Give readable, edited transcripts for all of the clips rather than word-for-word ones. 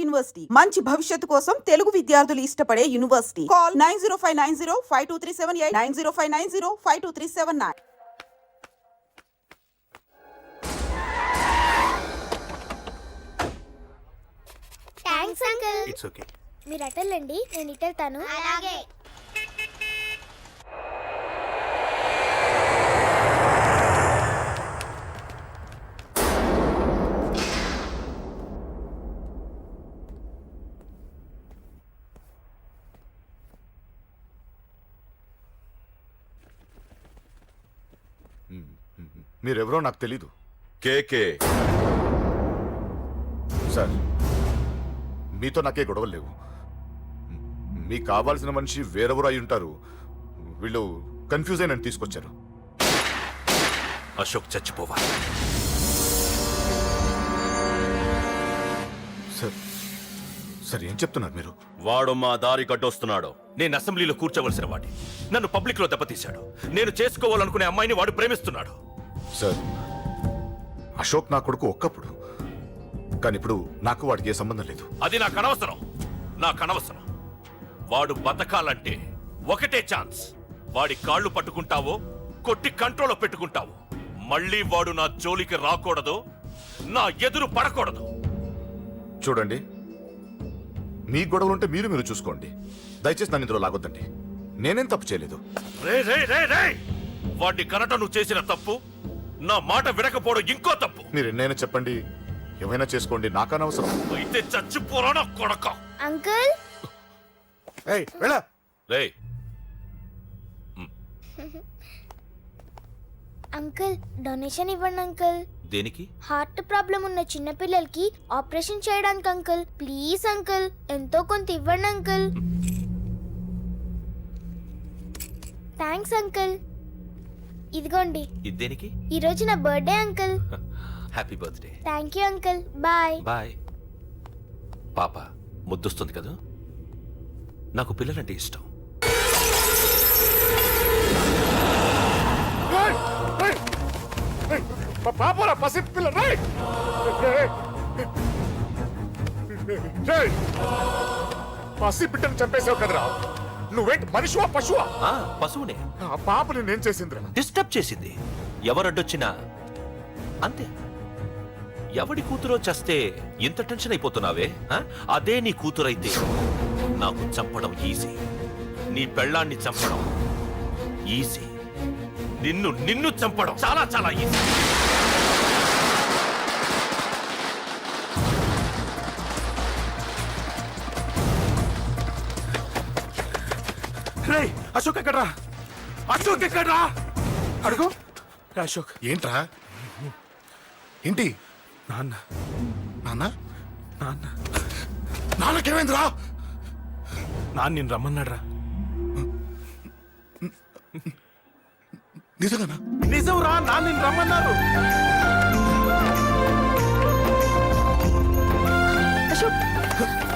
University మంచి భవిష్యత్తు కోసం తెలుగు విద్యార్థులు ఇష్టపడే university. Call 9059052378 9059052379. Thanks uncle. It's okay. మీరు అటెళ్ళండి, నేను ఇటెళ్తాను. అలాగే. మీరెవరో నాకు తెలీదు. కేకే సార్, మీతో నాకే గొడవలు లేవు. మీకు కావాల్సిన మనిషి వేరెవరో అయి ఉంటారు. వీళ్ళు కన్ఫ్యూజ్ అయిన తీసుకొచ్చారు. అశోక్ చచ్చిపోవాలి. సార్ సార్ ఏం చెప్తున్నారు మీరు? వాడు మా దారి గడ్డొస్తున్నాడు. నేను అసెంబ్లీలో కూర్చోవలసిన వాడి నన్ను పబ్లిక్ లో దెబ్బతీశాడు. నేను చేసుకోవాలనుకునే అమ్మాయిని వాడు ప్రేమిస్తున్నాడు. సార్, అశోక్ నా కొడుకు ఒక్కప్పుడు, కానీ ఇప్పుడు నాకు వాడికి ఏ సంబంధం లేదు. అది నాకు అనవసరం. వాడు బతకాలంటే ఒకటే ఛాన్స్. వాడి కాళ్ళు పట్టుకుంటావో కొట్టి కంట్రోల్లో పెట్టుకుంటావు. మళ్ళీ వాడు నా జోలికి రాకూడదు, నా ఎదురు పడకూడదు. చూడండి, మీ గొడవలుంటే మీరు చూసుకోండి. దయచేసి నన్ను ఇందులో లాగొద్దండి. నేనేం తప్పు చేయలేదు. వాడిని కనట నువ్వు చేసిన తప్పు, నా మాట వినకపోవడం ఇంకో తప్పు. మీరు ఎన్నైనా చెప్పండి, ఏమైనా చేసుకోండి, నాకనవసరం. అయితే చచ్చిపోరా నా కొడక. అంకుల్ రేయ్, అంకుల్ డొనేషన్ ఇవ్వండి అంకుల్. దేనికి? హార్ట్ ప్రాబ్లం ఉన్న చిన్న పిల్లలకి ఆపరేషన్ చేయడానికి అంకుల్. ప్లీజ్ అంకుల్, ఎంతో కొంత ఇవ్వండి అంకుల్. Thanks uncle. ఇదిగోండి. ఇది దేనికి? ఈ రోజు నా birthday uncle. Happy birthday. Thank you uncle. Bye. Bye. పాప ముద్దొస్తుంది కదా, నాకు పిల్లలంటే ఇష్టం. పాపరా పసి పిల్ల. పసి బిడ్డను చంపేసావు కదరా. నువ్వేంటి మనిషివా పశువా? పశువునే. ఆ పాపని నేను చేసిందిరా. డిస్టర్బ్ చేసింది. ఎవరడ్డొచ్చినా అంతే. ఎవడి కూతురో చేస్తే ఇంత టెన్షన్ అయిపోతున్నావే? అదే నీ కూతురైతే నాకు చంపడం ఈజీ. నీ పెళ్ళాన్ని చంపడం ఈజీ. నిన్ను చంపడం చాలా చాలా ఈజీ. అశోక్ ఎక్కడ్రా? అశోక్ ఎక్కడ్రా? అడుగు. అశోక్ ఏంట్రా? ఏంటి? నాన్న నాన్న నాన్న నాన్నకేమైందిరా? నాన్న నిన్ను రమ్మన్నాడ్రా. నిజంగానా? నిజం రా, నాన్న నిన్ను రమ్మన్నారు. అశోక్,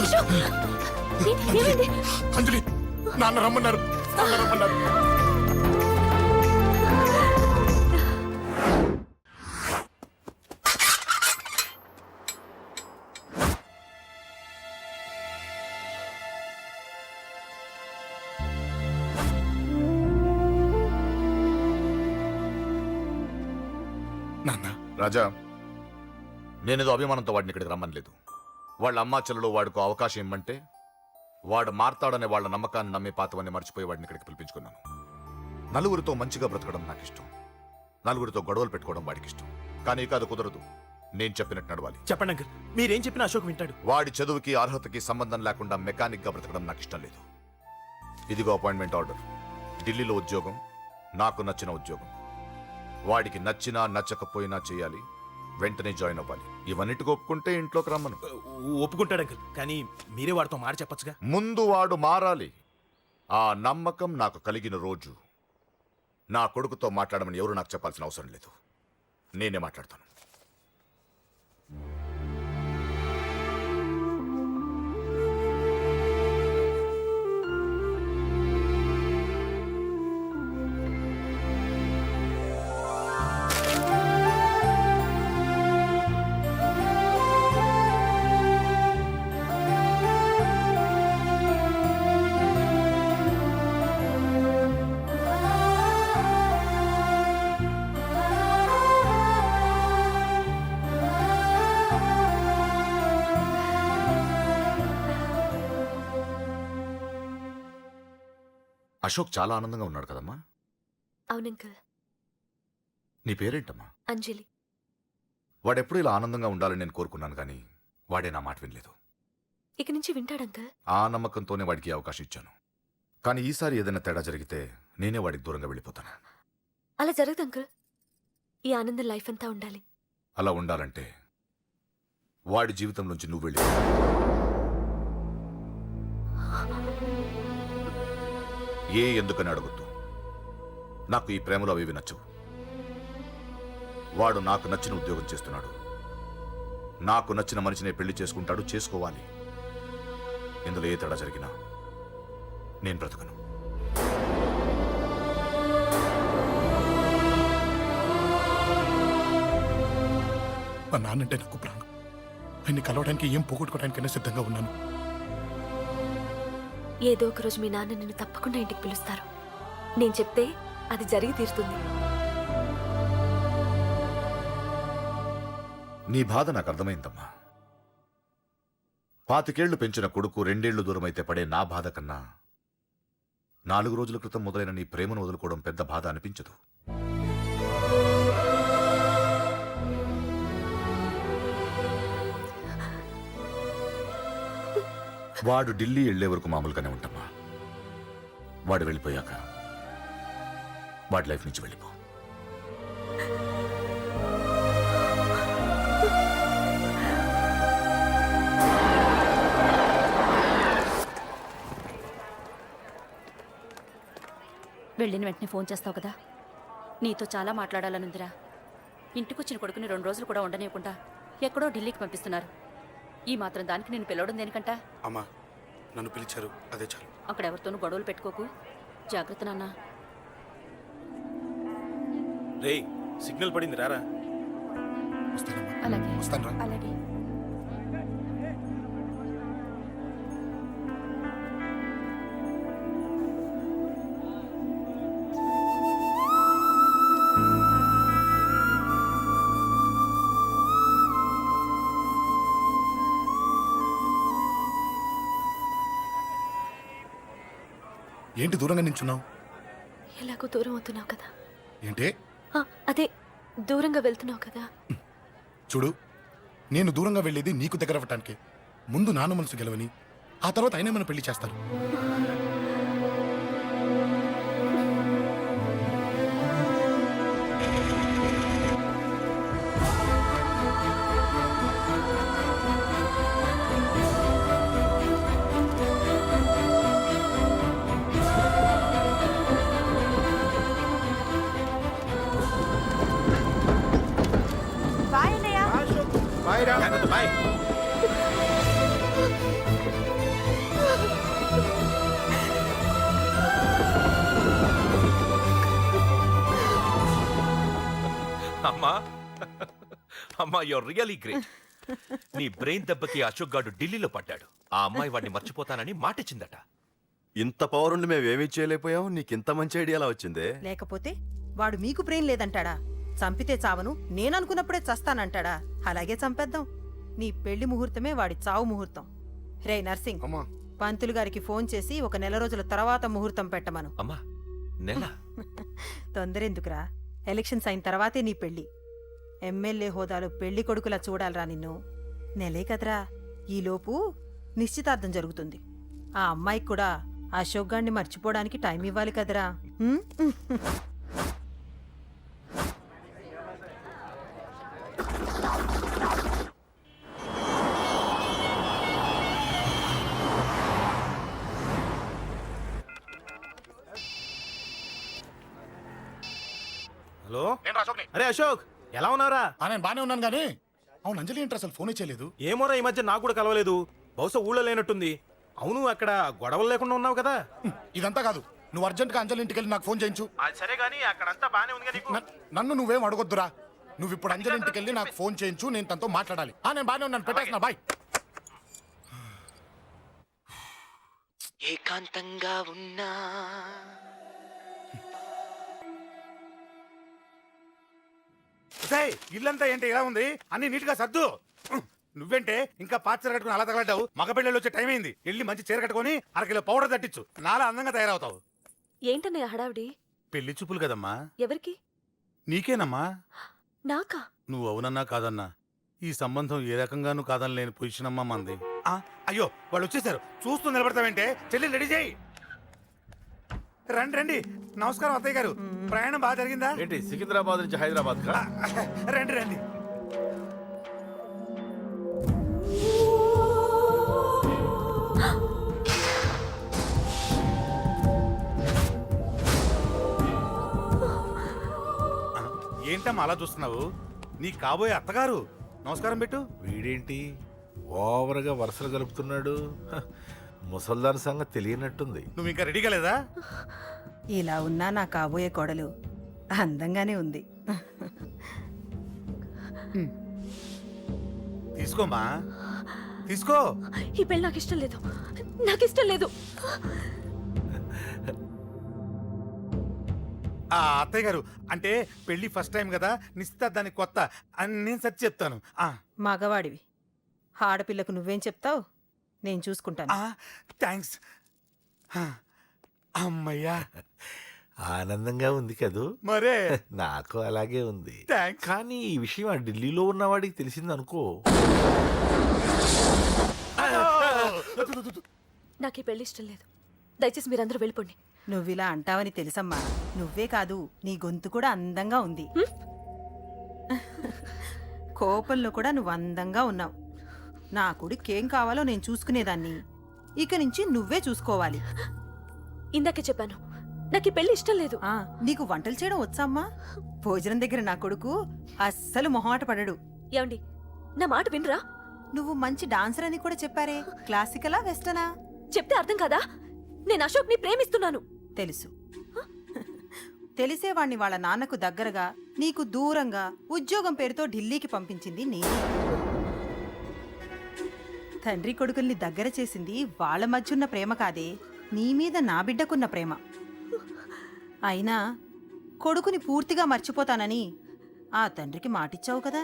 అశోక్, ఏమైంది? అంజలి, నాన్న రమ్మన్నారు. నాన్న, రాజా, నేనేదో అభిమానంతో వాడిని ఇక్కడికి రమ్మనలేదు. వాళ్ళ అమ్మా చెల్లెలు వాడికి అవకాశం ఇమ్మంటే వాడు మారతాడనే వాళ్ళ నమ్మకాన్ని నమ్మి పాతవన్నీ మర్చిపోయి వాడిని ఇక్కడికి పిలిపించుకున్నాను. నలుగురితో మంచిగా బ్రతకడం నాకు ఇష్టం, నలుగురితో గొడవలు పెట్టుకోవడం వాడికి ఇష్టం. కానీ ఇక అది కుదరదు. నేను చెప్పినట్టు నడవాలి. చెప్పండి అంకుల్, మీరేం చెప్పినా అశోక్ వింటాడు. వాడి చదువుకి అర్హతకి సంబంధం లేకుండా మెకానిక్ గా బ్రతకడం నాకు ఇష్టం లేదు. ఇదిగో అపాయింట్మెంట్ ఆర్డర్. ఢిల్లీలో ఉద్యోగం, నాకు నచ్చిన ఉద్యోగం. వాడికి నచ్చినా నచ్చకపోయినా చేయాలి. వెంటనే జాయిన్ అవ్వాలి. ఇవన్నిటికి ఒప్పుకుంటే ఇంట్లోకి రమ్మను. ఒప్పుకుంటాడు అంకుల్, కానీ మీరే వాడితో మాట చెప్పొచ్చుగా. ముందు వాడు మారాలి. ఆ నమ్మకం నాకు కలిగిన రోజు నా కొడుకుతో మాట్లాడమని ఎవరు నాకు చెప్పాల్సిన అవసరం లేదు. నేనే మాట్లాడతాను. అశోక్ చాలా ఆనందంగా ఉన్నాడు కదమ్మా. అవునంకల్. నీ పేరేంటమ్మా? అంజలి. వాడెప్పుడు ఇలా ఆనందంగా ఉండాలని నేను కోరుకున్నాను, కానీ వాడే నా మాట వినలేదు. ఇక నుంచి వింటాడంకల్. ఆ నమ్మకంతోనే వాడికి ఈ అవకాశం ఇచ్చాను. కానీ ఈసారి ఏదైనా తేడా జరిగితే నేనే వాడికి దూరంగా వెళ్ళిపోతాను. అలా జరగదు అంకల్. ఈ ఆనందం లైఫ్ అంతా ఉండాలి. అలా ఉండాలంటే వాడి జీవితంలోంచి నువ్వు వెళ్ళి ఎందుకని అడగొద్దు. నాకు ఈ ప్రేమలో అవేవి నచ్చవు. వాడు నాకు నచ్చిన ఉద్యోగం చేస్తున్నాడు. నాకు నచ్చిన మనిషినే పెళ్లి చేసుకుంటాడు, చేసుకోవాలి. ఇందులో ఏ తేడా జరిగినా నేను బ్రతకను. మా నాన్నంటే నాకు ప్రాణం. ఆయన్ని కలవడానికి ఏం పోగొట్టుకోవడానికైనా సిద్ధంగా ఉన్నాను. ఏదో ఒక రోజు మీ నాన్న నిన్ను తప్పకుండా ఇంటికి పిలుస్తారు. నేను చెప్తే అది జరిగి తీరుతుంది. నీ బాధ నాకు అర్థమైందమ్మా. 25 పెంచిన కొడుకు 2 ఏళ్లు దూరమైతే పడే నా బాధ కన్నా 4 రోజుల క్రితం మొదలైన నీ ప్రేమను వదులుకోవడం పెద్ద బాధ అనిపించదు. వాడు ఢిల్లీ వెళ్లే వరకు మామూలుగానే ఉంటామా. వాడు వెళ్ళిపోయాక వాడి లైఫ్ నుంచి వెళ్ళిపో. వెళ్ళిన వెంటనే ఫోన్ చేస్తావు కదా. నీతో చాలా మాట్లాడాలనుందిరా. ఇంటికొచ్చిన కొడుకుని 2 రోజులు కూడా ఉండనివ్వకుండా ఎక్కడో ఢిల్లీకి పంపిస్తున్నారు. ఈ మాత్రం దానికి నేను పిలవడం దేనికంట? అమ్మా, నన్ను పిలిచారు, అదే చాలు. అక్కడ ఎవరితోనూ గొడవలు పెట్టుకోకు. జాగ్రత్త నాన్న. రేయ్, సిగ్నల్ పడింది, రారా. వస్తానమ్మా. అలాగే. వస్తానురా. అలాగే. ఏంటి దూరంగా నించున్నావు? ఎలాగో దూరం అవుతున్నావు కదా. ఏంటే? అదే దూరంగా వెళ్తున్నావు కదా. చూడు, నేను దూరంగా వెళ్ళేది నీకు దగ్గర అవ్వటానికి. ముందు నాన్న మనసు గెలవని, ఆ తర్వాత ఆయనే మన పెళ్లి చేస్తారు. బాయ్. అమ్మా అమ్మా, యూర్ రియలీ గ్రేట్. నీ బ్రెయిన్ దెబ్బకి అశోక్ గాడు ఢిల్లీలో పడ్డాడు. ఆ అమ్మాయి వాడిని మర్చిపోతానని మాటిచ్చిందట. ఇంత పవర్ ఉండి మేమేమీ చేయలేకపోయావు. నీకింత మంచి ఐడియా ఎలా వచ్చిందే? లేకపోతే వాడు మీకు బ్రెయిన్ లేదంటాడా? చంపితే చావను, నేననుకున్నప్పుడే చస్తానంటాడా? అలాగే చంపేద్దాం. నీ పెళ్లి ముహూర్తమే వాడి చావు ముహూర్తం. రే నర్సింగ్, అమ్మా, పంతులు గారికి ఫోన్ చేసి 1 నెల రోజుల తర్వాత ముహూర్తం పెట్టమను. అమ్మా, నెల? తొందరెందుకురా? ఎలక్షన్స్ అయిన తర్వాతే నీ పెళ్లి. ఎమ్మెల్యే హోదాలో పెళ్లి కొడుకులా చూడాలరా నిన్ను. నెలే కదరా, ఈలోపు నిశ్చితార్థం జరుగుతుంది. ఆ అమ్మాయికి కూడా అశోక్ గాన్ని మర్చిపోవడానికి టైం ఇవ్వాలి కదరా. హ్మ్? హలో. అరే అశోక్, ఎలా ఉన్నారా? నేను బానే ఉన్నాను కానీ అవును, అంజలి ఏంటి అసలు ఫోన్ చేయలేదు? ఏమోరా, ఈ మధ్య నాకు కూడా కలవలేదు. బహుశా ఊళ్ళో లేనట్టుంది. అవును, అక్కడ గొడవలు లేకుండా ఉన్నావు కదా. ఇదంతా కాదు, నువ్వు అర్జెంట్గా అంజలి ఇంటికి వెళ్ళి నాకు ఫోన్ చేయించు. అది సరే గానీ అక్కడంతా బానే ఉంది నీకు. నన్ను నువ్వేం అడగొద్దురా. నువ్వు ఇప్పుడు అంజలి ఇంటికి వెళ్ళి నాకు ఫోన్ చేయించు, నేను తనతో మాట్లాడాలి. నేను బానే ఉన్నాను, పెట్టేస్తున్నా, బాయ్. ఏకాంతంగా ఉన్నా ఇల్లంతా ఏంటి ఇలా ఉంది? అన్ని నీట్ గా సర్దు. నువ్వేంటే ఇంకా పాచర కట్టుకుని అలా తగలడ్డావు? మగ పిల్లలు వచ్చే టైం అయింది. వెళ్ళి మంచి చీర కట్టుకుని 1 కిలో పౌడర్ తట్టించు. నాలా అందంగా తయారవుతావు. ఏంటన్నయ్య హడావిడి? పెళ్లి చూపులు కదమ్మా. ఎవరికి? నీకేనమ్మా. నాకా? నువ్వు అవునన్నా కాదన్నా ఈ సంబంధం ఏ రకంగానూ కాదని లేని పొజిషన్ అమ్మా మంది. అయ్యో వాళ్ళు వచ్చేసారు, చూస్తూ నిలబడతావంటే చెల్లి రెడీ చేయి. రండి రండి. నమస్కారం అత్తయ్య గారు, ప్రయాణం బాగా జరిగిందా? ఏంటి సికింద్రాబాద్ నుంచి హైదరాబాద్ కా? రండి రండి. ఏంటమ్మా అలా చూస్తున్నావు? నీ కాబోయే అత్తగారు. నమస్కారం పెట్టు. వీడేంటి ఓవర్గా వరుసలు కలుపుతున్నాడు? ముసల్దాన్ సంగతి తెలియనట్టుంది. నువ్వు ఇంకా రెడీగా లేదా? ఇలా ఉన్నా నా కాబోయే కోడలు అందంగానే ఉంది. తీసుకోమ్మా, తీసుకో. ఈ పెళ్ళి నాకు ఇష్టం లేదు, నాకు ఇష్టం లేదు. అత్తయ్య గారు, అంటే పెళ్లి ఫస్ట్ టైం కదా, నిశ్చితార్థానికి కొత్త అని నేను సరి చెప్తాను. మగవాడివి, ఆడపిల్లకు నువ్వేం చెప్తావు? నేను చూసుకుంటాను. థ్యాంక్స్. అమ్మయ్యా, ఆనందంగా ఉంది కదూ? మరే నాకు అలాగే ఉంది. థ్యాంక్స్. కానీ ఈ విషయం ఆ ఢిల్లీలో ఉన్నవాడికి తెలిసింది అనుకో. నాకు ఈ పెళ్లి ఇష్టం లేదు. దయచేసి మీరందరూ వెళ్ళిపోండి. నువ్విలా అంటావని తెలుసమ్మా. నువ్వే కాదు, నీ గొంతు కూడా అందంగా ఉంది. కోపంలో కూడా నువ్వు అందంగా ఉన్నావు. నా కొడుకేం కావాలో నేను చూసుకునేదాన్ని, ఇక నుంచి నువ్వే చూసుకోవాలి. ఇందాకే చెప్పాను, నాకు ఈ పెళ్లి ఇష్టం లేదు. నీకు వంటలు చేయడం వచ్చామ్మా? భోజనం దగ్గర నా కొడుకు అస్సలు మొహమాట పడడు. ఏమండి, నా మాట వినరా? నువ్వు మంచి డాన్సర్ అని కూడా చెప్పారే. క్లాసికలా వెస్టర్నా? చెప్తే అర్థం కాదా? నేను అశోక్ ని ప్రేమిస్తున్నాను. తెలుసు. తెలిసేవాణ్ణి వాళ్ళ నాన్నకు దగ్గరగా, నీకు దూరంగా ఉద్యోగం పేరుతో ఢిల్లీకి పంపించింది నేను. తండ్రి కొడుకుల్ని దగ్గర చేసింది వాళ్ళ మధ్యున్న ప్రేమ కాదే, నీ మీద నా బిడ్డకున్న ప్రేమ. అయినా కొడుకుని పూర్తిగా మర్చిపోతానని ఆ తండ్రికి మాటిచ్చావు కదా,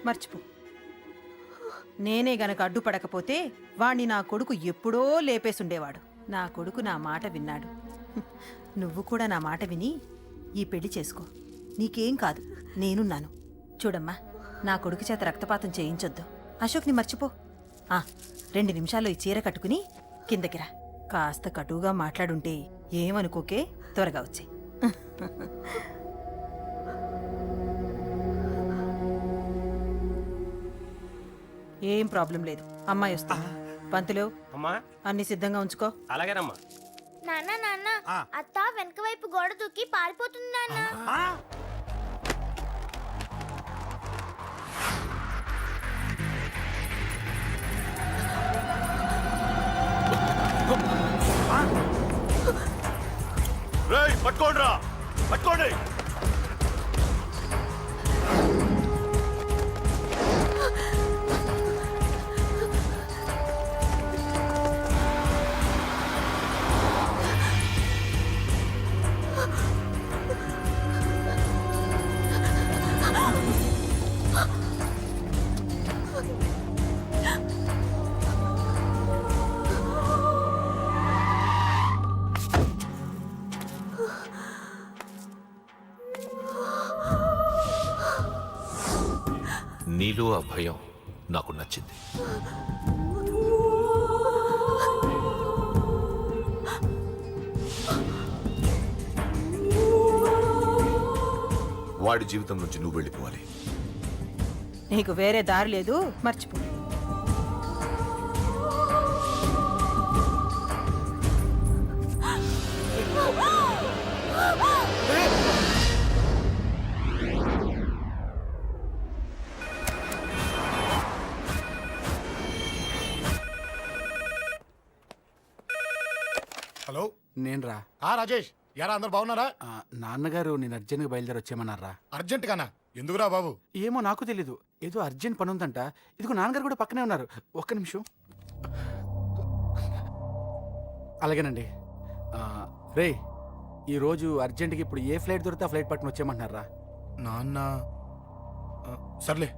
మర్చిపో. నేనే గనక అడ్డుపడకపోతే వాణ్ణి నా కొడుకు ఎప్పుడో లేపేసుండేవాడు. నా కొడుకు నా మాట విన్నాడు. నువ్వు కూడా నా మాట విని ఈ పెళ్లి చేసుకో. నీకేం కాదు, నేనున్నాను. చూడమ్మా, నా కొడుకు చేత రక్తపాతం చేయించొద్దు. అశోక్ని మర్చిపో. 2 నిమిషాల్లో ఈ చీర కట్టుకుని కిందకి రా. కాస్త కటువుగా మాట్లాడుంటే ఏమనుకోకే, త్వరగా వచ్చే. ఏం ప్రాబ్లం లేదు, అమ్మాయి వస్తా. పంతులు, అన్ని సిద్ధంగా ఉంచుకో. అలాగేనమ్మా. నాన్న నాన్న, అత్త వెనక వైపు గోడ దూకి పారిపోతుంది నాన్న. రేయ్, పట్టుకోండిరా, పట్టుకోండి. నీలో ఆ భయం నాకు నచ్చింది. వాడి జీవితం నుంచి నువ్వు వెళ్ళిపోవాలి. నీకు వేరే దారి లేదు, మర్చిపో. హలో, నేను రా. రాజేష్. యారా, అందరు బాగున్నారా? నాన్నగారు నేను అర్జెంట్గా బయలుదేరి వచ్చేయమన్నారా. అర్జెంట్ గానా? ఎందుకురా బాబు? ఏమో నాకు తెలీదు, ఏదో అర్జెంట్ పని ఉందంట. ఇదిగో నాన్నగారు కూడా పక్కనే ఉన్నారు. ఒక్క నిమిషం. అలాగేనండి. రే, ఈరోజు అర్జెంట్గా ఇప్పుడు ఏ ఫ్లైట్ దొరికితే ఆ ఫ్లైట్ పట్టుకుని వచ్చేయమంటున్నారా. నాన్న సర్లే,